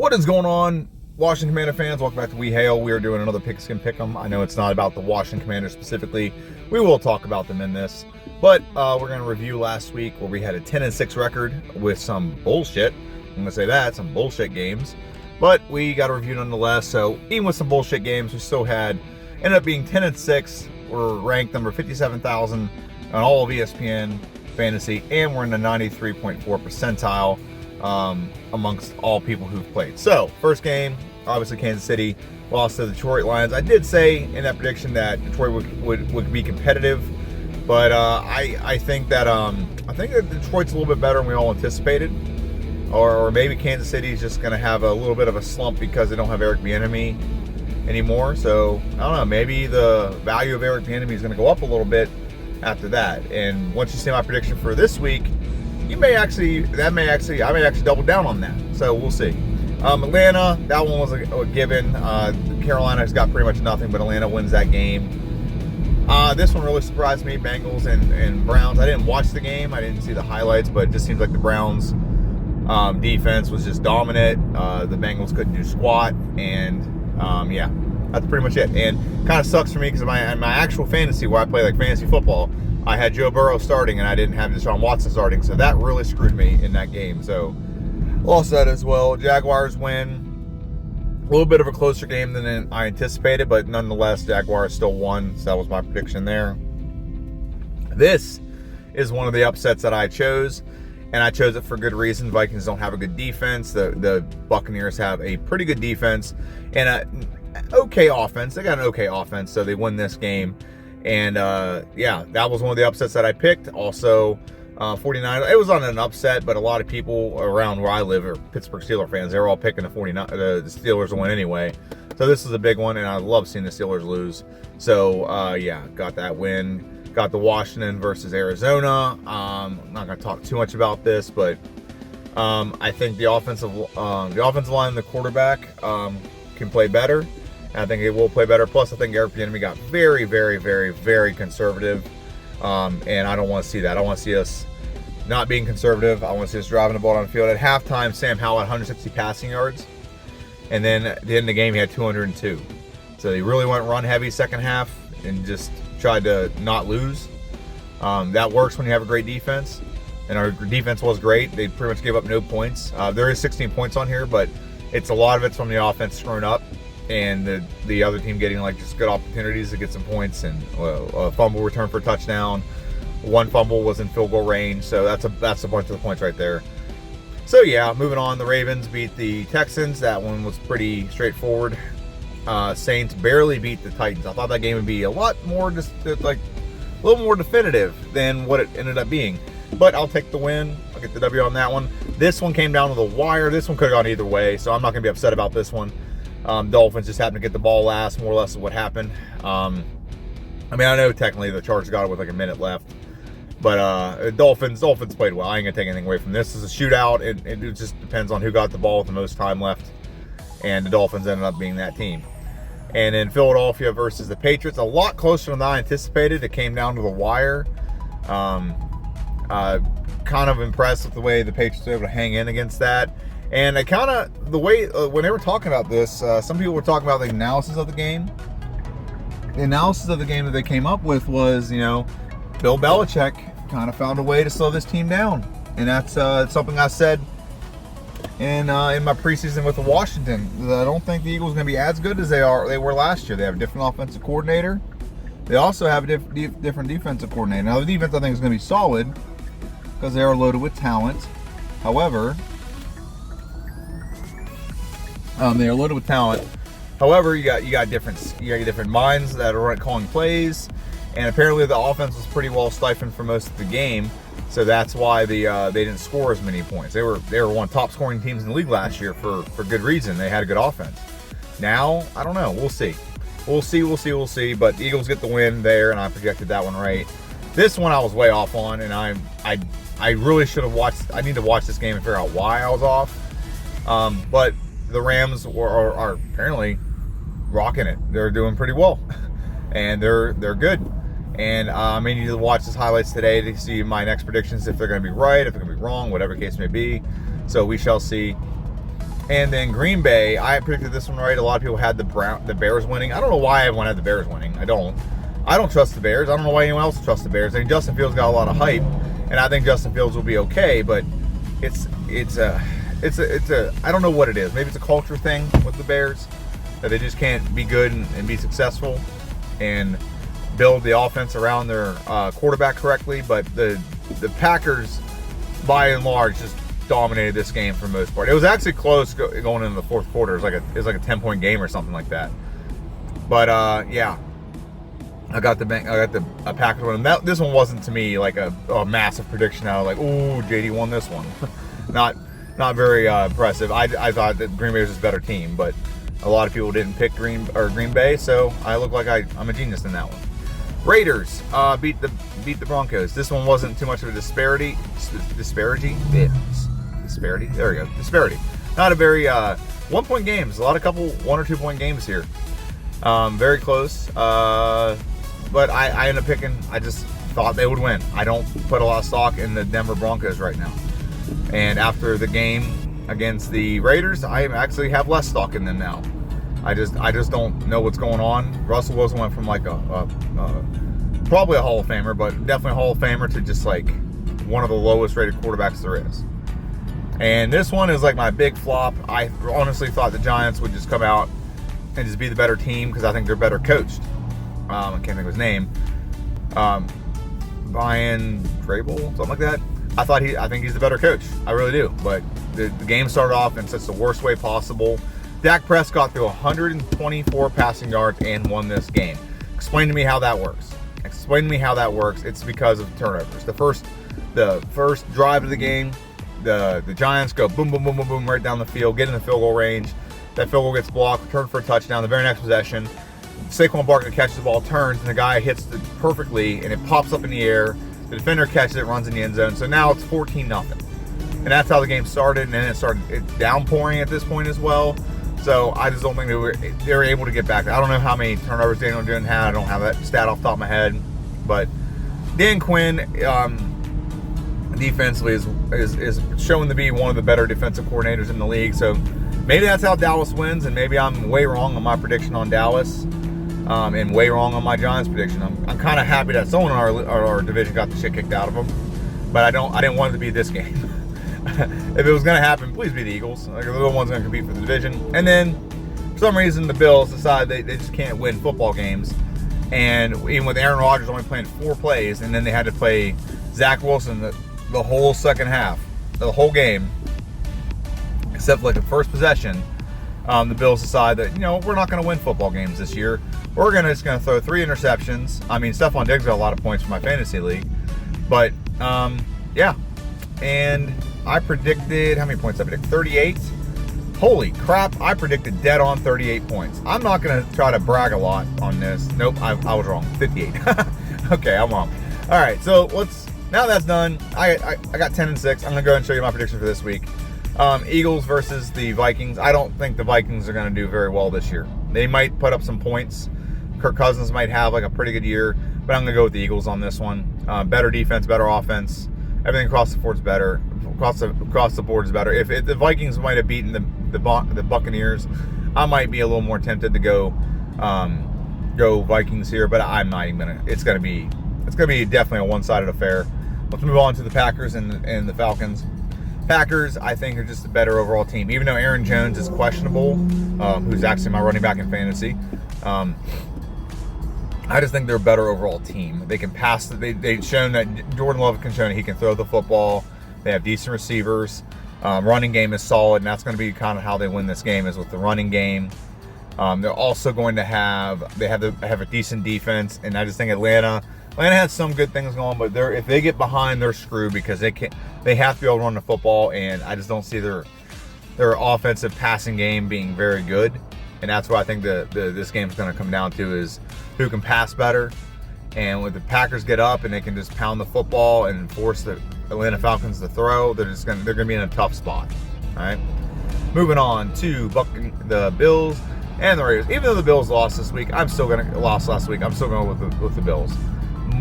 What is going on, Washington Commander fans? Welcome back to We Hail. We are doing another Pigskin Pickem. I know it's not about the Washington Commanders specifically. We will talk about them in this, but we're going to review last week where we had a 10-6 record with some bullshit. I'm going to say that, some bullshit games, but we got a review nonetheless. So even with some bullshit games, we still ended up being 10-6. We're ranked number 57,000 on all of ESPN fantasy, and we're in the 93.4 percentile amongst all people who've played. So first game, obviously Kansas City lost to the Detroit Lions. I did say in that prediction that Detroit would be competitive, but I think that Detroit's a little bit better than we all anticipated, or maybe Kansas City is just going to have a little bit of a slump because they don't have Eric Bieniemy anymore. So I don't know, maybe the value of Eric Bieniemy is going to go up a little bit after that. And once you see my prediction for this week, I may actually double down on that. So we'll see. Atlanta, that one was a given. Carolina's got pretty much nothing, but Atlanta wins that game. This one really surprised me, Bengals and Browns. I didn't watch the game. I didn't see the highlights, but it just seems like the Browns defense was just dominant. The Bengals couldn't do squat, and yeah, that's pretty much it. And kind of sucks for me because in my actual fantasy, where I play like fantasy football, I had Joe Burrow starting and I didn't have Deshaun Watson starting, so that really screwed me in that game. So lost that as well. Jaguars win. A little bit of a closer game than I anticipated, but nonetheless, Jaguars still won, so that was my prediction there. This is one of the upsets that I chose, and I chose it for good reason. Vikings don't have a good defense. The Buccaneers have a pretty good defense and an okay offense. They got an okay offense, so they win this game. And yeah, that was one of the upsets that I picked. Also, 49. It was on an upset, but a lot of people around where I live are Pittsburgh Steelers fans. They're all picking the Steelers to win anyway. So this is a big one, and I love seeing the Steelers lose. So yeah, got that win. Got the Washington versus Arizona. I'm not going to talk too much about this, but I think the offensive line and the quarterback can play better. I think it will play better. Plus, I think Eric Bieniemy got very, very, very, very conservative, and I don't want to see that. I want to see us not being conservative. I want to see us driving the ball down the field. At halftime, Sam Howell had 160 passing yards, and then at the end of the game, he had 202. So they really went run heavy second half and just tried to not lose. That works when you have a great defense, and our defense was great. They pretty much gave up no points. There is 16 points on here, but a lot of it's from the offense screwing up, and the other team getting like just good opportunities to get some points, and a fumble return for a touchdown. One fumble was in field goal range, so that's a bunch of the points right there. So yeah, moving on, the Ravens beat the Texans. That one was pretty straightforward. Saints barely beat the Titans. I thought that game would be a lot more just like a little more definitive than what it ended up being, but I'll take the win. I'll get the W on that one. This one came down to the wire. This one could have gone either way, so I'm not going to be upset about this one. Dolphins just happened to get the ball last, more or less of what happened. I mean, I know technically the Chargers got it with like a minute left, but Dolphins played well. I ain't gonna take anything away from this. This is a shootout. It just depends on who got the ball with the most time left, and the Dolphins ended up being that team. And then Philadelphia versus the Patriots, a lot closer than I anticipated. It came down to the wire. Kind of impressed with the way the Patriots were able to hang in against that. And the way, when they were talking about this, some people were talking about the analysis of the game. The analysis of the game that they came up with was, Bill Belichick kind of found a way to slow this team down. And that's something I said in my preseason with the Washington. I don't think the Eagles are going to be as good as they were last year. They have a different offensive coordinator. They also have a different defensive coordinator. Now, the defense, I think, is going to be solid because they are loaded with talent. However, they are loaded with talent. However, you got different minds that are calling plays, and apparently the offense was pretty well stifled for most of the game. So that's why they didn't score as many points. They were one of the top scoring teams in the league last year for good reason. They had a good offense. Now, I don't know. We'll see. We'll see. But the Eagles get the win there, and I projected that one right. This one I was way off on, and I really should have watched. I need to watch this game and figure out why I was off. But the Rams are apparently rocking it. They're doing pretty well, and they're good. And I may need to watch his highlights today to see my next predictions, if they're going to be right, if they're going to be wrong, whatever the case may be. So we shall see. And then Green Bay, I predicted this one right. A lot of people had the Bears winning. I don't know why everyone had the Bears winning. I don't trust the Bears. I don't know why anyone else trusts the Bears. I think Justin Fields got a lot of hype, and I think Justin Fields will be okay. But it's a I don't know what it is. Maybe it's a culture thing with the Bears that they just can't be good and be successful and build the offense around their quarterback correctly. But the Packers, by and large, just dominated this game for the most part. It was actually close going into the fourth quarter. It was like a 10-point game or something like that. But yeah, I got the Packers one. This one wasn't to me like a massive prediction. I was like, ooh, JD won this one. not very impressive. I thought that Green Bay was just a better team, but a lot of people didn't pick Green Bay, so I look like I'm a genius in that one. Raiders beat the Broncos. This one wasn't too much of a disparity. There we go. Disparity. Not a very 1-point games. A lot of 1 or 2 point games here. Very close. But I ended up picking. I just thought they would win. I don't put a lot of stock in the Denver Broncos right now. And after the game against the Raiders, I actually have less stock in them now. I just don't know what's going on. Russell Wilson went from like probably a Hall of Famer, but definitely a Hall of Famer, to just like one of the lowest rated quarterbacks there is. And this one is like my big flop. I honestly thought the Giants would just come out and just be the better team because I think they're better coached. I can't think of his name. Brian Vrabel, something like that. I think he's the better coach. I really do. But the game started off in such the worst way possible. Dak Prescott threw 124 passing yards and won this game. Explain to me how that works. It's because of turnovers. The first drive of the game, the Giants go boom, boom, boom, boom, boom right down the field, get in the field goal range. That field goal gets blocked, returned for a touchdown. The very next possession, Saquon Barkley catches the ball, turns, and the guy hits it perfectly, and it pops up in the air. The defender catches it, runs in the end zone. So now it's 14-0. And that's how the game started, and then it's downpouring at this point as well. So I just don't think they were able to get back. I don't know how many turnovers Daniel Jones had. I don't have that stat off the top of my head. But Dan Quinn, defensively, is showing to be one of the better defensive coordinators in the league. So maybe that's how Dallas wins, and maybe I'm way wrong on my prediction on Dallas, and way wrong on my Giants prediction. I'm kind of happy that someone in our division got the shit kicked out of them, but I didn't want it to be this game. If it was going to happen, please be the Eagles. Like, they're the ones going to compete for the division. And then, for some reason, the Bills decide they just can't win football games. And even with Aaron Rodgers only playing 4 plays, and then they had to play Zach Wilson the whole second half, the whole game, except for like the first possession, the Bills decide that, we're not going to win football games this year. We're just going to throw 3 interceptions. I mean, Stephon Diggs got a lot of points for my fantasy league. But, yeah. And I predicted, how many points I predicted? 38. Holy crap, I predicted dead on 38 points. I'm not going to try to brag a lot on this. Nope, I was wrong. 58. Okay, I'm wrong. All right, so now that's done, I got 10-6. I'm going to go ahead and show you my prediction for this week. Eagles versus the Vikings. I don't think the Vikings are going to do very well this year. They might put up some points. Kirk Cousins might have like a pretty good year, but I'm going to go with the Eagles on this one. Better defense, better offense. Everything across the board is better. Across the board is better. If the Vikings might have beaten the Buccaneers, I might be a little more tempted to go Vikings here, but I'm not even gonna. It's gonna be definitely a one-sided affair. Let's move on to the Packers and the Falcons. Packers, I think, are just a better overall team. Even though Aaron Jones is questionable, who's actually my running back in fantasy, I just think they're a better overall team. They can pass. They've shown that Jordan Love can show that he can throw the football. They have decent receivers. Running game is solid, and that's going to be kind of how they win this game, is with the running game. They're also going to have a decent defense, and I just think Atlanta has some good things going, but if they get behind, they're screwed because they have to be able to run the football, and I just don't see their offensive passing game being very good, and that's what I think this game is going to come down to, is who can pass better. And when the Packers get up and they can just pound the football and force the Atlanta Falcons to throw, they're going to be in a tough spot. All right. Moving on to the Bills and the Raiders. Even though the Bills lost this week, lost last week, I'm still going with the Bills.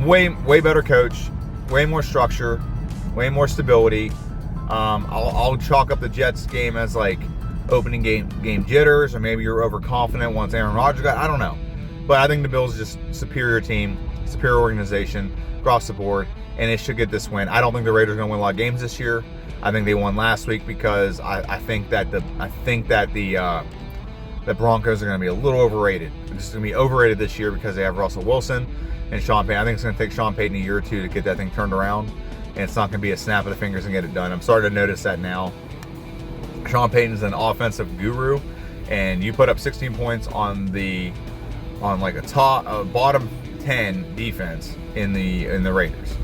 Way better coach, way more structure, way more stability. I'll chalk up the Jets game as like opening game jitters, or maybe you're overconfident once Aaron Rodgers got. I don't know, but I think the Bills are just superior team, superior organization across the board, and they should get this win. I don't think the Raiders are going to win a lot of games this year. I think they won last week because I think that the Broncos are going to be a little overrated. They're just going to be overrated this year because they have Russell Wilson and Sean Payton. I think it's going to take Sean Payton a year or two to get that thing turned around, and it's not going to be a snap of the fingers and get it done. I'm starting to notice that now. Sean Payton's an offensive guru, and you put up 16 points on like a bottom 10 defense in the Raiders.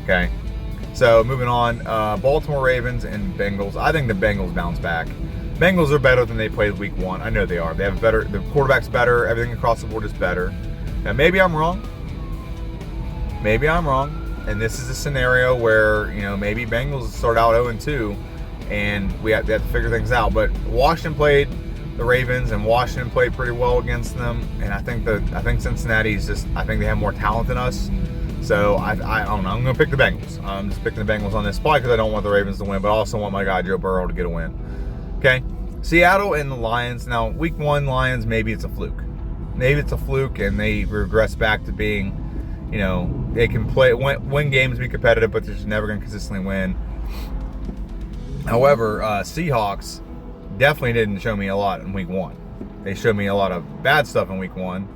Okay, so moving on, Baltimore Ravens and Bengals. I think the Bengals bounce back. Bengals are better than they played week 1. I know they are. They have better. The quarterback's better. Everything across the board is better. Now maybe I'm wrong. And this is a scenario where maybe Bengals start out 0-2, and they have to figure things out. But Washington played the Ravens, and Washington played pretty well against them. And I think Cincinnati's I think they have more talent than us. So I don't know. I'm going to pick the Bengals. I'm just picking the Bengals on this, probably because I don't want the Ravens to win, but I also want my guy Joe Burrow to get a win. Okay, Seattle and the Lions. Now, week 1 Lions, maybe it's a fluke. And they regress back to being, they can win games, be competitive, but they're just never going to consistently win. However, Seahawks definitely didn't show me a lot in week 1. They showed me a lot of bad stuff in week 1.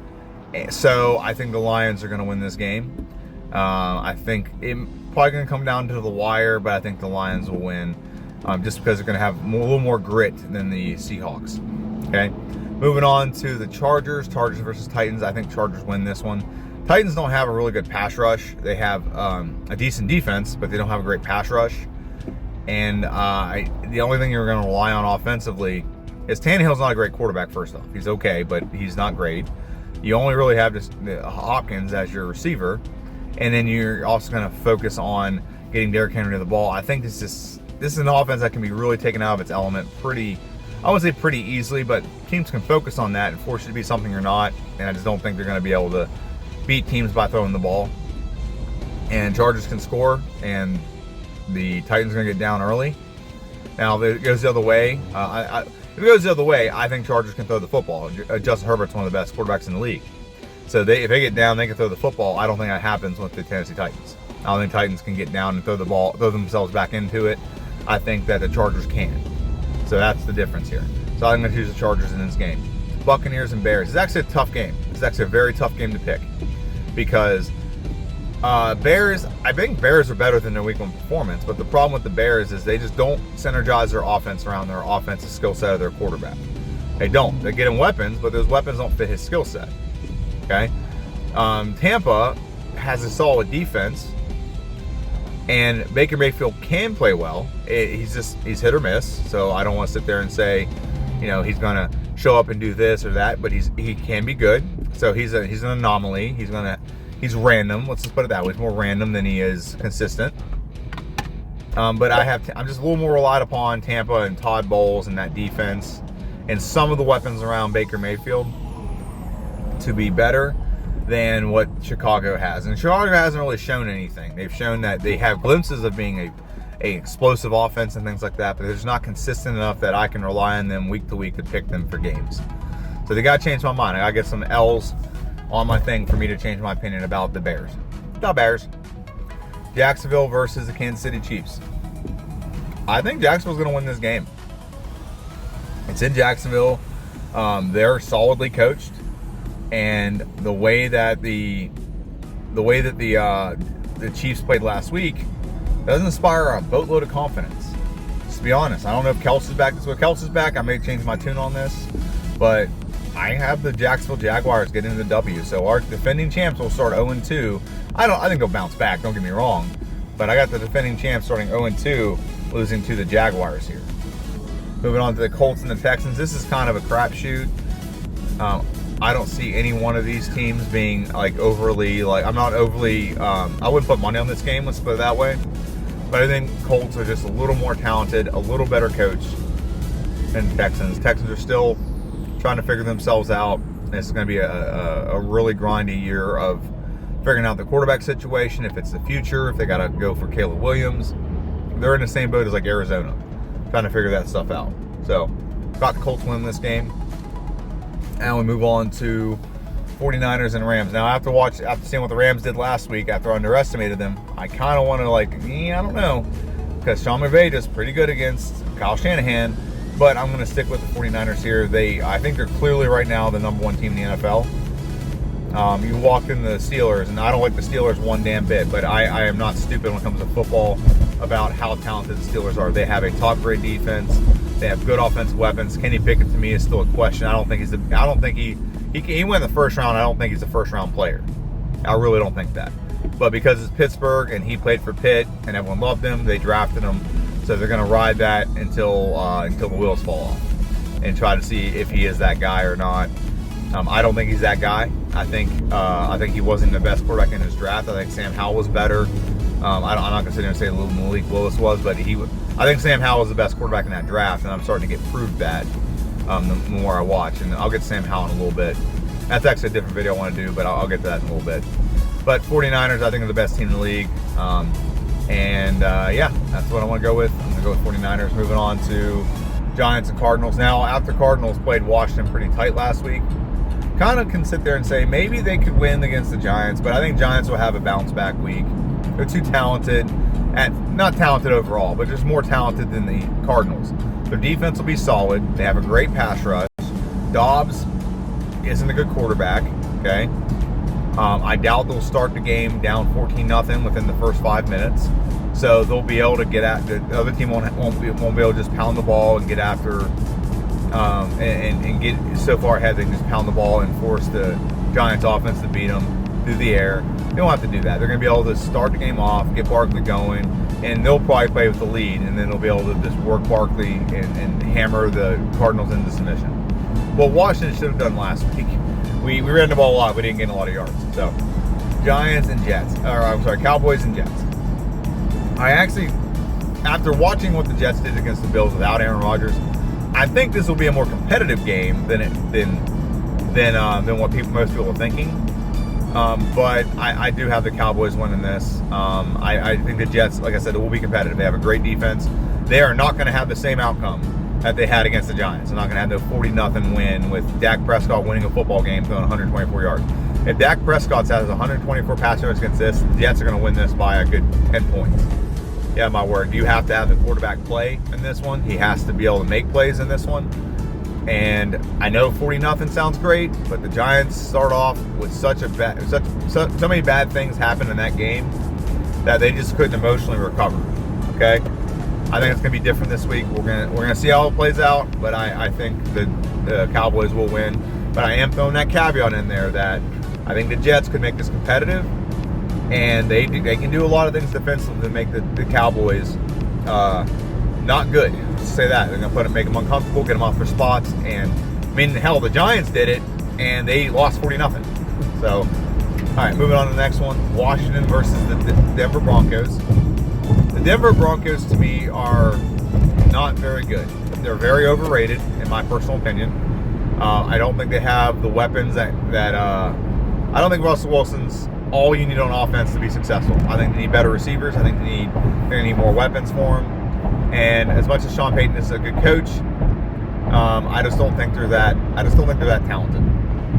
So I think the Lions are going to win this game. I think it's probably going to come down to the wire, but I think the Lions will win just because they're going to have a little more grit than the Seahawks. Okay, moving on to the Chargers versus Titans. I think Chargers win this one. Titans don't have a really good pass rush. They have a decent defense, but they don't have a great pass rush. And the only thing you're going to rely on offensively is Tannehill's not a great quarterback, first off. He's okay, but he's not great. You only really have just Hopkins as your receiver. And then you're also going to focus on getting Derrick Henry to the ball. I think this is an offense that can be really taken out of its element I would say pretty easily, but teams can focus on that and force you to be something you're not. And I just don't think they're going to be able to beat teams by throwing the ball. And Chargers can score, and the Titans are going to get down early. Now, if it goes the other way, I think Chargers can throw the football. Justin Herbert's one of the best quarterbacks in the league. So if they get down, they can throw the football. I don't think that happens with the Tennessee Titans. I don't think Titans can get down and throw the ball, throw themselves back into it. I think that the Chargers can. So that's the difference here. So I'm going to choose the Chargers in this game. Buccaneers and Bears. It's actually a tough game. It's actually a very tough game to pick because Bears, I think Bears are better than their week 1 performance, but the problem with the Bears is they just don't synergize their offense around their offensive skill set of their quarterback. They don't. They get him weapons, but those weapons don't fit his skill set. Okay? Tampa has a solid defense, and Baker Mayfield can play well. He's hit or miss, so I don't want to sit there and say, he's going to show up and do this or that, but he can be good. So he's an anomaly. He's random. Let's just put it that way. He's more random than he is consistent. But I'm just a little more relied upon Tampa and Todd Bowles and that defense and some of the weapons around Baker Mayfield to be better than what Chicago has. And Chicago hasn't really shown anything. They've shown that they have glimpses of being a explosive offense and things like that, but they're just not consistent enough that I can rely on them week to week to pick them for games. So they got to change my mind. I got to get some L's on my thing for me to change my opinion about the Bears. The Bears. Jacksonville versus the Kansas City Chiefs. I think Jacksonville's going to win this game. It's in Jacksonville. They're solidly coached, and the way that the Chiefs played last week doesn't inspire a boatload of confidence. Just to be honest, I don't know if Kelsey's back. So if Kelsey's back, I may change my tune on this, but I have the Jacksonville Jaguars getting the W. So our defending champs will start 0-2. I think they'll bounce back. Don't get me wrong, but I got the defending champs starting 0-2, losing to the Jaguars here. Moving on to the Colts and the Texans. This is kind of a crapshoot. I don't see any one of these teams being overly I'm not overly. I wouldn't put money on this game. Let's put it that way. But I think Colts are just a little more talented, a little better coached than Texans. Texans are still trying to figure themselves out. And it's going to be a really grindy year of figuring out the quarterback situation, if it's the future, if they got to go for Caleb Williams. They're in the same boat as Arizona, trying to figure that stuff out. So got the Colts win this game. And we move on to 49ers and Rams. Now, after seeing what the Rams did last week, after I underestimated them, I kind of want to I don't know. Because Sean McVay is pretty good against Kyle Shanahan. But I'm going to stick with the 49ers here. I think they're clearly right now the number one team in the NFL. You walked in the Steelers, and I don't like the Steelers one damn bit, but I am not stupid when it comes to football about how talented the Steelers are. They have a top-grade defense. They have good offensive weapons. Kenny Pickett, to me, is still a question. I don't think he went in the first round. I don't think he's a first-round player. I really don't think that. But because it's Pittsburgh and he played for Pitt and everyone loved him, they drafted him. So they're going to ride that until the wheels fall off and try to see if he is that guy or not. I don't think he's that guy. I think he wasn't the best quarterback in his draft. I think Sam Howell was better. I'm not going to sit here and say Malik Willis was, but I think Sam Howell was the best quarterback in that draft, and I'm starting to get proved that the more I watch. And I'll get to Sam Howell in a little bit. That's actually a different video I want to do, but I'll get to that in a little bit. But 49ers, I think, are the best team in the league. That's what I want to go with. I'm going to go with 49ers. Moving on to Giants and Cardinals. Now, after Cardinals played Washington pretty tight last week, kind of can sit there and say maybe they could win against the Giants, but I think Giants will have a bounce back week. They're too talented, and not talented overall, but just more talented than the Cardinals. Their defense will be solid. They have a great pass rush. Dobbs isn't a good quarterback, okay? I doubt they'll start the game down 14-0 within the first 5 minutes. So they'll be able to get at the other team won't be able to just pound the ball and get after and get so far ahead they can just pound the ball and force the Giants offense to beat them through the air. They don't have to do that. They're going to be able to start the game off, get Barkley going, and they'll probably play with the lead, and then they'll be able to just work Barkley and hammer the Cardinals into submission. Well, Washington should have done last week. We ran the ball a lot. We didn't gain a lot of yards. So, Cowboys and Jets. I actually, after watching what the Jets did against the Bills without Aaron Rodgers, I think this will be a more competitive game than what most people are thinking. But I do have the Cowboys winning this. I think the Jets, like I said, will be competitive. They have a great defense. They are not going to have the same outcome that they had against the Giants. They're not going to have no 40-0 win with Dak Prescott winning a football game throwing 124 yards. If Dak Prescott has 124 pass yards against this, the Jets are going to win this by a good 10 points. Yeah, my word. You have to have the quarterback play in this one. He has to be able to make plays in this one. And I know 40-0 sounds great, but the Giants start off with so many bad things happen in that game that they just couldn't emotionally recover. Okay, I think it's going to be different this week. We're gonna see how it plays out, but I think the Cowboys will win. But I am throwing that caveat in there that I think the Jets could make this competitive, and they can do a lot of things defensively to make the Cowboys not good. Just say that. They're going to make them uncomfortable, get them off their spots, and hell, the Giants did it, and they lost 40-0. So, all right, moving on to the next one. Washington versus the Denver Broncos. The Denver Broncos, to me, are not very good. They're very overrated, in my personal opinion. I don't think they have the weapons that I don't think Russell Wilson's all you need on offense to be successful. I think they need better receivers. I think they're going to need more weapons for him. And as much as Sean Payton is a good coach, I just don't think they're that talented.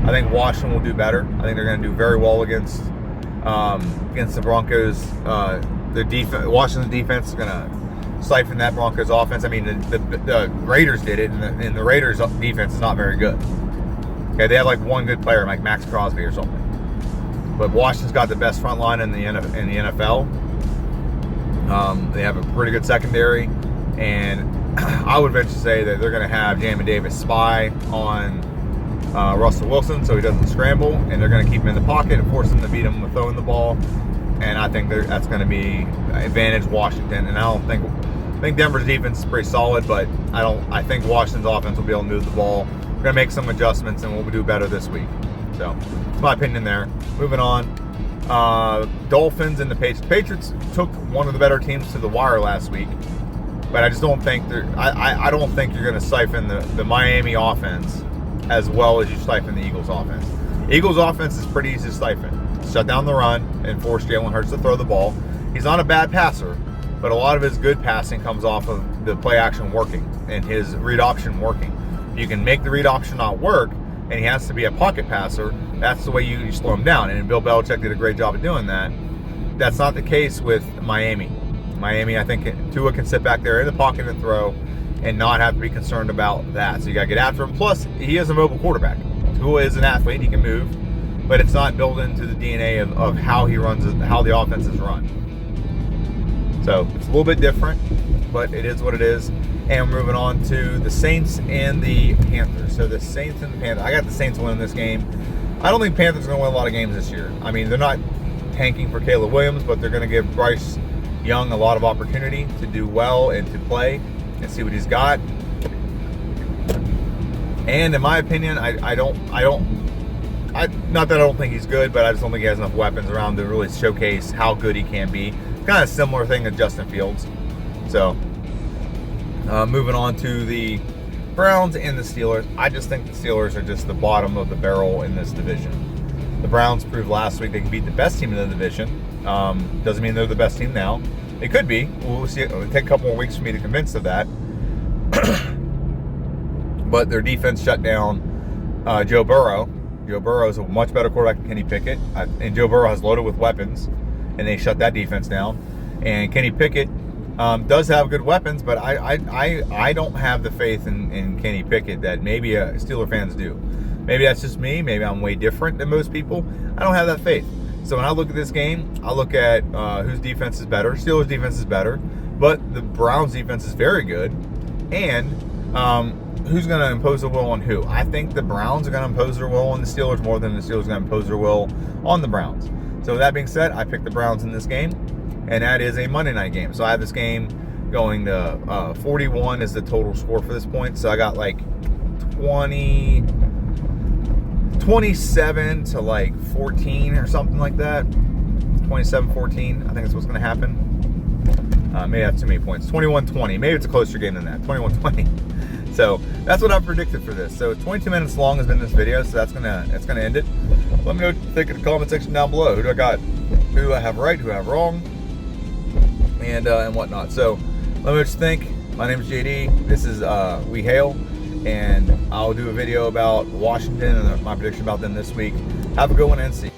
I think Washington will do better. I think they're going to do very well against the Broncos. Washington's defense is going to siphon that Broncos offense. I mean, the Raiders did it, and the Raiders defense is not very good. Okay, they have like one good player, like Max Crosby or something. But Washington's got the best front line in the NFL. They have a pretty good secondary, and I would venture to say that they're going to have Jamin Davis spy on Russell Wilson so he doesn't scramble, and they're going to keep him in the pocket and force him to beat him with throwing the ball. And I think that's going to be advantage Washington. And I think Denver's defense is pretty solid, but I think Washington's offense will be able to move the ball. We're going to make some adjustments, and we'll do better this week. So, that's my opinion there. Moving on. Dolphins and the Patriots. The Patriots took one of the better teams to the wire last week, but I just don't think I don't think you're going to siphon the Miami offense as well as you siphon the Eagles offense. Eagles offense is pretty easy to siphon. Shut down the run and force Jalen Hurts to throw the ball. He's not a bad passer, but a lot of his good passing comes off of the play action working and his read option working. You can make the read option not work, and he has to be a pocket passer. That's the way you slow him down. And Bill Belichick did a great job of doing that. That's not the case with Miami. Miami, I think Tua can sit back there in the pocket and throw and not have to be concerned about that. So you got to get after him. Plus, he is a mobile quarterback. Tua is an athlete. He can move, but it's not built into the DNA of how he runs, how the offense is run. So it's a little bit different, but it is what it is. And we're moving on to the Saints and the Panthers. So the Saints and the Panthers. I got the Saints winning this game. I don't think Panthers are going to win a lot of games this year. I mean, they're not tanking for Caleb Williams, but they're going to give Bryce Young a lot of opportunity to do well and to play and see what he's got. And in my opinion, I don't not that I don't think he's good, but I just don't think he has enough weapons around to really showcase how good he can be. Kind of similar thing to Justin Fields. So, moving on to the Browns and the Steelers. I just think the Steelers are just the bottom of the barrel in this division. The Browns proved last week they can beat the best team in the division. Doesn't mean they're the best team now. It could be. We'll see. It'll take a couple more weeks for me to convince of that. But their defense shut down Joe Burrow. Joe Burrow is a much better quarterback than Kenny Pickett. And Joe Burrow has loaded with weapons, and they shut that defense down. And Kenny Pickett does have good weapons, but I don't have the faith in Kenny Pickett that maybe Steeler fans do. Maybe that's just me. Maybe I'm way different than most people. I don't have that faith. So when I look at this game, I look at whose defense is better. Steelers' defense is better, but the Browns' defense is very good. And who's going to impose their will on who? I think the Browns are going to impose their will on the Steelers more than the Steelers are going to impose their will on the Browns. So with that being said, I picked the Browns in this game, and that is a Monday night game. So I have this game going to 41 is the total score for this point. So I got like 27 to like 14 or something like that. 27-14, I think that's what's going to happen. Maybe that's too many points. 21-20. Maybe it's a closer game than that. 21-20. So that's what I've predicted for this. So 22 minutes long has been this video, so that's gonna end it. Let me know what you think in the comment section down below. Who do I got? Who do I have right? Who do I have wrong? And whatnot. So let me know what you think. My name is JD. This is We Hail, and I'll do a video about Washington and my prediction about them this week. Have a good one and see you.